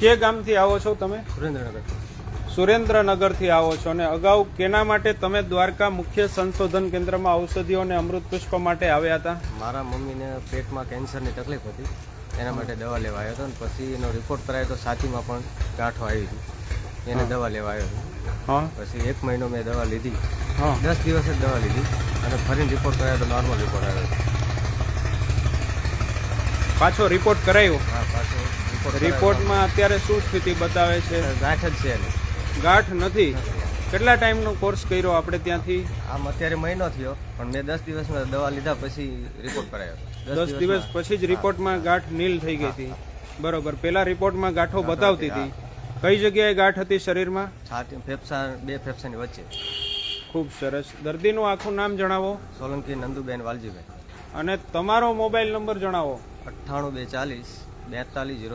કે ગામથી આવો છો તમે? સુરેન્દ્રનગર. સુરેન્દ્રનગરથી આવો છો અને અગાઉ કેના માટે તમે દ્વારકા મુખ્ય સંશોધન કેન્દ્રમાં ઔષધિઓ અને અમૃત પુષ્પ માટે આવ્યા હતા? મારા મમ્મીને પેટમાં કેન્સરની તકલીફ હતી, એના માટે દવા લેવા આવ્યો હતો. અને પછી એનો રિપોર્ટ કરાયો તો છાતીમાં પણ ગાંઠો આવી હતી, એને દવા લેવા આવ્યો હતો. હા. પછી 1 મહિનો મેં દવા લીધી, હા. 10 દિવસ જ દવા લીધી અને ફરીને રિપોર્ટ કરાયો તો નોર્મલ રિપોર્ટ આવ્યો. પાછો રિપોર્ટ કરાયો? હા, પાછો રિપોર્ટમાં અત્યારે શું સ્થિતિ બતાવે છે? ગાંઠ જ છે એને. ગાંઠ નથી. કેટલા ટાઈમનો કોર્સ કર્યો આપણે ત્યાંથી? આમ અત્યારે મહિનો થયો, પણ મેં 10 દિવસમાં દવા લીધા પછી રિપોર્ટ કરાયો. 10 દિવસ પછી જ રિપોર્ટમાં ગાંઠ નીલ થઈ ગઈ હતી. બરોબર. પેલા રિપોર્ટમાં ગાંઠો બતાવતી હતી. કઈ જગ્યાએ ગાંઠ હતી શરીરમાં? છાતી, ફેફસા, 2 ફેફસાની વચ્ચે. ખૂબ સરસ. દર્દીનું આખું નામ જણાવો. સોલંકી નંદુબેન વાલજીભાઈ. અને તમારો મોબાઈલ નંબર જણાવો. 98 240 42 0